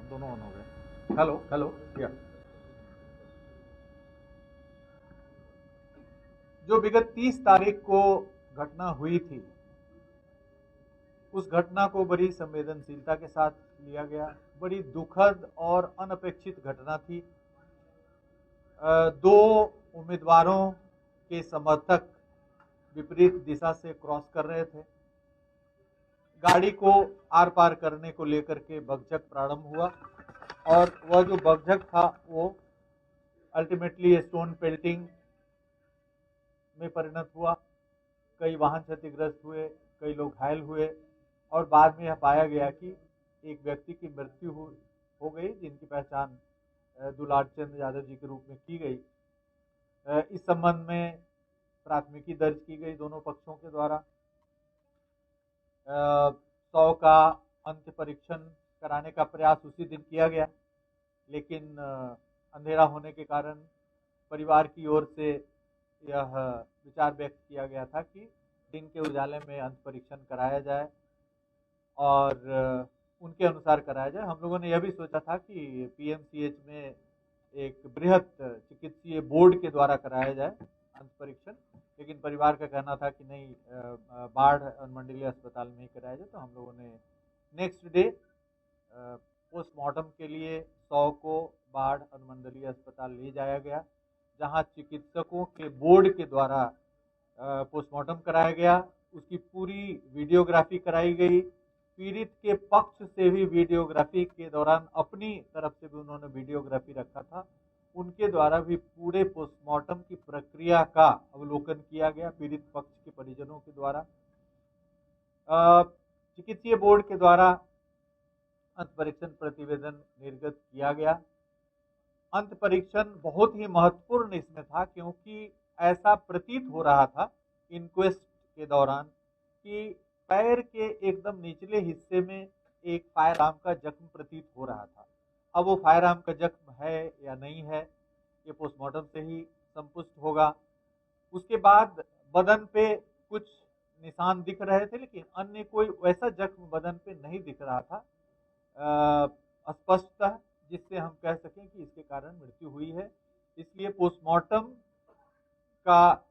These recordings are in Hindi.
दोनों ऑन हो गए। हेलो हेलो या जो विगत 30 तारीख को घटना हुई थी, उस घटना को बड़ी संवेदनशीलता के साथ लिया गया। बड़ी दुखद और अनपेक्षित घटना थी। दो उम्मीदवारों के समर्थक विपरीत दिशा से क्रॉस कर रहे थे। गाड़ी को आर पार करने को लेकर के बकझक प्रारंभ हुआ और वह जो बकझक था वो अल्टीमेटली स्टोन पेल्टिंग में परिणत हुआ। कई वाहन क्षतिग्रस्त हुए, कई लोग घायल हुए और बाद में यह पाया गया कि एक व्यक्ति की मृत्यु हो गई, जिनकी पहचान दुलार चंद यादव जी के रूप में की गई। इस संबंध में प्राथमिकी दर्ज की गई दोनों पक्षों के द्वारा। 100 का अंत्य परीक्षण कराने का प्रयास उसी दिन किया गया, लेकिन अंधेरा होने के कारण परिवार की ओर से यह विचार व्यक्त किया गया था कि दिन के उजाले में अंत परीक्षण कराया जाए और उनके अनुसार कराया जाए। हम लोगों ने यह भी सोचा था कि पीएमसीएच में एक बृहत चिकित्सीय बोर्ड के द्वारा कराया जाए अंत परीक्षण, लेकिन परिवार का कहना था कि नहीं, बाढ़ मंडलीय अस्पताल में ही कराया जाए। तो हम लोगों ने नेक्स्ट डे पोस्टमार्टम के लिए 100 को बाढ़ अनुमंडलीय अस्पताल ले जाया गया, जहां चिकित्सकों के बोर्ड के द्वारा पोस्टमार्टम कराया गया। उसकी पूरी वीडियोग्राफी कराई गई। पीड़ित के पक्ष से भी वीडियोग्राफी के दौरान अपनी तरफ से भी उन्होंने वीडियोग्राफी रखा था। उनके द्वारा भी पूरे पोस्टमार्टम की प्रक्रिया का अवलोकन किया गया पीड़ित पक्ष के परिजनों के द्वारा। चिकित्सीय बोर्ड के द्वारा अंत परीक्षण प्रतिवेदन निर्गत किया गया। अंत परीक्षण बहुत ही महत्वपूर्ण इसमें था, क्योंकि ऐसा प्रतीत हो रहा था इंक्वेस्ट के दौरान कि पैर के एकदम निचले हिस्से में एक फायर आर्म का जख्म प्रतीत हो रहा था। अब वो फायर आर्म का जख्म है या नहीं है, ये पोस्टमार्टम से ही संपुष्ट होगा। उसके बाद बदन पे कुछ निशान दिख रहे थे, लेकिन अन्य कोई वैसा जख्म बदन पे नहीं दिख रहा था स्पष्टतः, जिससे हम कह सकें कि इसके कारण मृत्यु हुई है। इसलिए पोस्टमार्टम का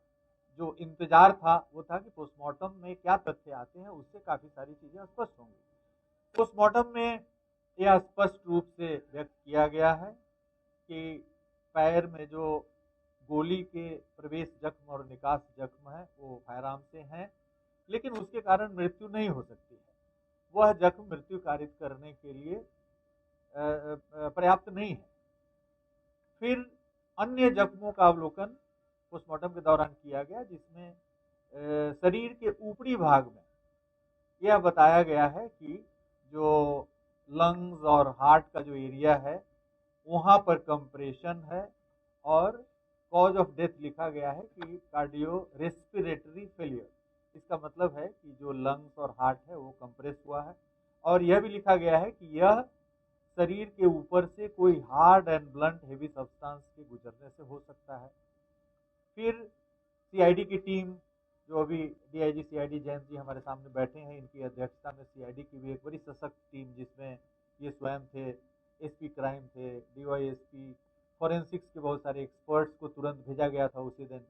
जो इंतजार था वो था कि पोस्टमार्टम में क्या तथ्य आते हैं, उससे काफी सारी चीजें स्पष्ट होंगी। पोस्टमार्टम में यह स्पष्ट रूप से व्यक्त किया गया है कि पैर में जो गोली के प्रवेश जख्म और निकास जख्म है वो फायर आर्म से हैं, लेकिन उसके कारण मृत्यु नहीं हो सकती है। वह जख्म मृत्यु कारित करने के लिए पर्याप्त नहीं है। फिर अन्य जख्मों का अवलोकन पोस्टमार्टम के दौरान किया गया, जिसमें शरीर के ऊपरी भाग में यह बताया गया है कि जो लंग्स और हार्ट का जो एरिया है वहाँ पर कंप्रेशन है और कॉज ऑफ डेथ लिखा गया है कि कार्डियो रेस्पिरेटरी फेलियर। इसका मतलब है कि जो लंग्स और हार्ट है वो कंप्रेस हुआ है। और यह भी लिखा गया है कि यह शरीर के ऊपर से कोई hard and blunt heavy substance के गुजरने से हो सकता है। फिर सीआईडी की टीम, जो अभी डीआईजी सीआईडी जैन जी हमारे सामने बैठे हैं, इनकी अध्यक्षता में सीआईडी की भी एक बड़ी सशक्त टीम, जिसमें ये स्वयं थे, एसपी क्राइम थे, डीवाईएसपी, फॉरेंसिक्स के बहुत सारे एक्सपर्ट्स को तुरंत भेजा गया था उसी दिन।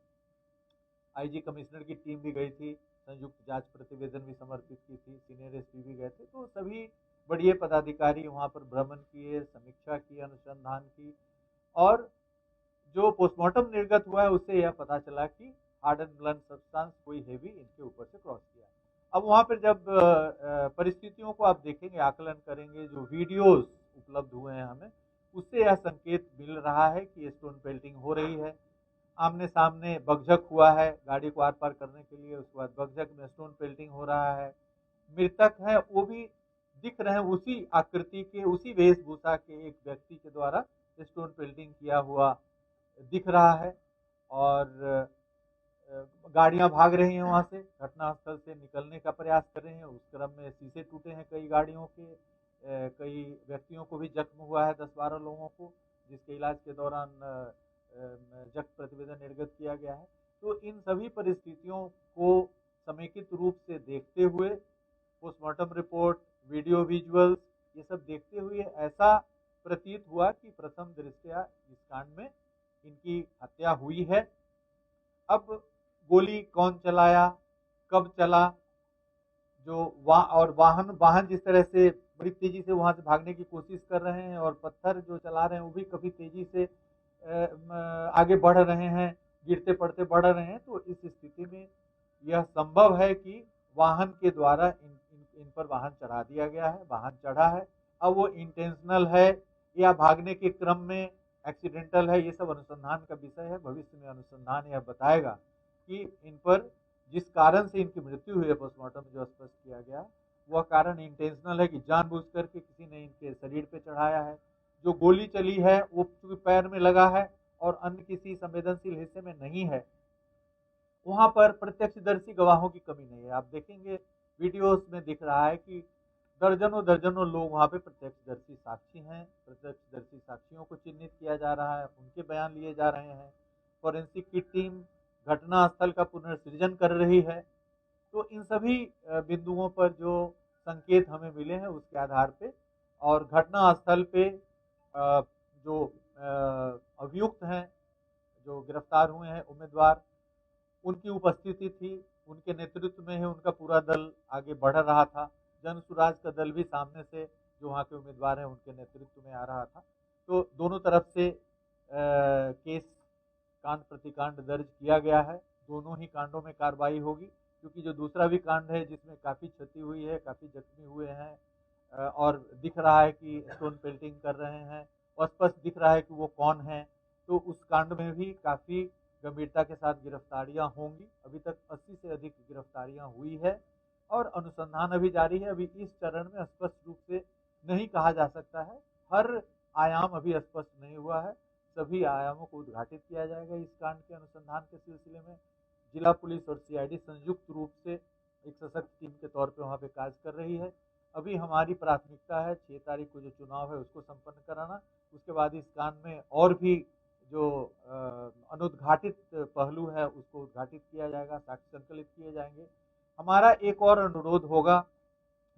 आईजी कमिश्नर की टीम भी गई थी, संयुक्त जांच प्रतिवेदन भी समर्पित की थी, सीनियर एसपी भी गए थे। तो सभी बड़े पदाधिकारी वहां पर भ्रमण किए, समीक्षा की, अनुसंधान की, और जो पोस्टमार्टम निर्गत हुआ है उससे यह पता चला कि हार्ड एंड ब्लंट सब्सटेंस कोई हेवी इनके ऊपर से क्रॉस किया। अब वहां पर जब परिस्थितियों को आप देखेंगे, आकलन करेंगे, जो वीडियोस उपलब्ध हुए हैं हमें, उससे यह संकेत मिल रहा है कि स्टोन पेल्टिंग हो रही है। आमने सामने बकझक हुआ है गाड़ी को आर पार करने के लिए, उसके बाद बकझक में स्टोन पेल्टिंग हो रहा है। मृतक है वो भी दिख रहे हैं उसी आकृति के, उसी वेशभूषा के एक व्यक्ति के द्वारा स्टोन पेल्टिंग किया हुआ दिख रहा है। और गाड़ियां भाग रही हैं वहां से, घटनास्थल से निकलने का प्रयास कर रहे हैं। उस क्रम में शीशे टूटे हैं कई गाड़ियों के, कई व्यक्तियों को भी जख्म हुआ है, 10-12 लोगों को, जिसके इलाज के दौरान जख्म प्रतिवेदन निर्गत किया गया है। तो इन सभी परिस्थितियों को समेकित रूप से देखते हुए, पोस्टमार्टम रिपोर्ट, वीडियो विजुअल्स, ये सब देखते हुए ऐसा प्रतीत हुआ कि प्रथम दृष्टया इस कांड में इनकी हत्या हुई है। अब गोली कौन चलाया, कब चला, जो वाहन जिस तरह से बड़ी तेजी से वहां से भागने की कोशिश कर रहे हैं और पत्थर जो चला रहे हैं वो भी कभी तेजी से आगे बढ़ रहे हैं, गिरते पड़ते बढ़ रहे हैं, तो इस स्थिति में यह संभव है कि वाहन के द्वारा इन पर वाहन चढ़ा दिया गया है, वाहन चढ़ा है। अब वो इंटेंशनल है या भागने के क्रम में एक्सीडेंटल है, ये सब अनुसंधान का विषय है। भविष्य में अनुसंधान यह बताएगा कि इन पर जिस कारण से इनकी मृत्यु हुई है पोस्टमार्टम में जो स्पष्ट किया गया वह कारण इंटेंशनल है कि जानबूझ करके किसी ने इनके शरीर पे चढ़ाया है। जो गोली चली है वो चूंकि पैर में लगा है और अन्य किसी संवेदनशील हिस्से में नहीं है, वहां पर प्रत्यक्षदर्शी गवाहों की कमी नहीं है। आप देखेंगे वीडियोस में दिख रहा है कि दर्जनों दर्जनों लोग वहां पे प्रत्यक्षदर्शी साक्षी हैं। प्रत्यक्षदर्शी साक्षियों को चिन्हित किया जा रहा है, उनके बयान लिए जा रहे हैं। फॉरेंसिक की टीम घटना स्थल का पुनर्सृजन कर रही है। तो इन सभी बिंदुओं पर जो संकेत हमें मिले हैं उसके आधार पे और घटना स्थल पे जो अभियुक्त हैं, जो गिरफ्तार हुए हैं उम्मीदवार, उनकी उपस्थिति थी, उनके नेतृत्व में ही उनका पूरा दल आगे बढ़ रहा था। जन सुराज का दल भी सामने से जो वहाँ के उम्मीदवार हैं उनके नेतृत्व में आ रहा था। तो दोनों तरफ से केस कांड प्रतिकांड दर्ज किया गया है। दोनों ही कांडों में कार्रवाई होगी, क्योंकि जो दूसरा भी कांड है जिसमें काफ़ी क्षति हुई है, काफ़ी जख्मी हुए हैं और दिख रहा है कि स्टोन पेल्टिंग कर रहे हैं, स्पष्ट दिख रहा है कि वो कौन है, तो उस कांड में भी काफ़ी गंभीरता के साथ गिरफ्तारियां होंगी। अभी तक 80 से अधिक गिरफ्तारियां हुई है और अनुसंधान अभी जारी है। अभी इस चरण में स्पष्ट रूप से नहीं कहा जा सकता है, हर आयाम अभी स्पष्ट नहीं हुआ है। सभी आयामों को उद्घाटित किया जाएगा इस कांड के अनुसंधान के सिलसिले में। जिला पुलिस और सीआईडी संयुक्त रूप से एक सशक्त टीम के तौर पे वहाँ पे कार्य कर रही है। अभी हमारी प्राथमिकता है 6 तारीख को जो चुनाव है उसको संपन्न कराना। उसके बाद इस कांड में और भी जो अनुद्घाटित पहलू है उसको उद्घाटित किया जाएगा, साक्ष्य संकलित किए जाएंगे। हमारा एक और अनुरोध होगा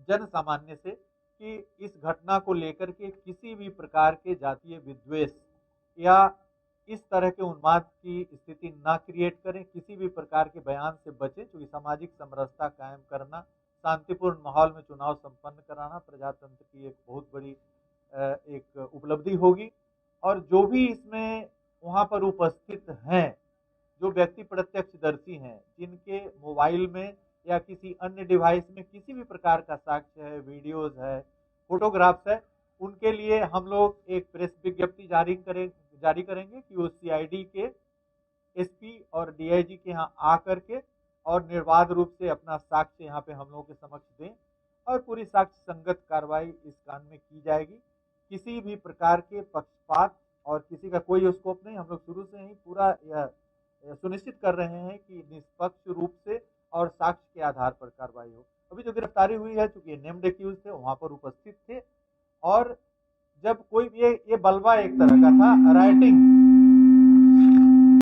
जन सामान्य से कि इस घटना को लेकर के किसी भी प्रकार के जातीय विद्वेष या इस तरह के उन्माद की स्थिति ना क्रिएट करें, किसी भी प्रकार के बयान से बचें, क्योंकि सामाजिक समरसता कायम करना, शांतिपूर्ण माहौल में चुनाव संपन्न कराना प्रजातंत्र की एक बहुत बड़ी एक उपलब्धि होगी। और जो भी इसमें वहाँ पर उपस्थित हैं, जो व्यक्ति प्रत्यक्षदर्शी हैं, जिनके मोबाइल में या किसी अन्य डिवाइस में किसी भी प्रकार का साक्ष्य है, वीडियोज है, फोटोग्राफ्स है, उनके लिए हम लोग एक प्रेस विज्ञप्ति जारी करेंगे कि वो सीआईडी के एसपी और डीआईजी के यहाँ आकर के और निर्बाध रूप से अपना साक्ष्य यहाँ पे हम लोगों के समक्ष दें और पूरी साक्ष्य संगत कार्रवाई इस कांड में की जाएगी। किसी भी प्रकार के पक्षपात और किसी का कोई स्कोप नहीं। हम लोग शुरू से ही पूरा यह सुनिश्चित कर रहे हैं कि निष्पक्ष रूप से और साक्ष्य के आधार पर कार्रवाई हो। अभी जो गिरफ्तारी हुई है, चूंकि नेम्ड एक्यूज थे, वहां पर उपस्थित थे और जब कोई ये बलवा एक तरह का था, राइटिंग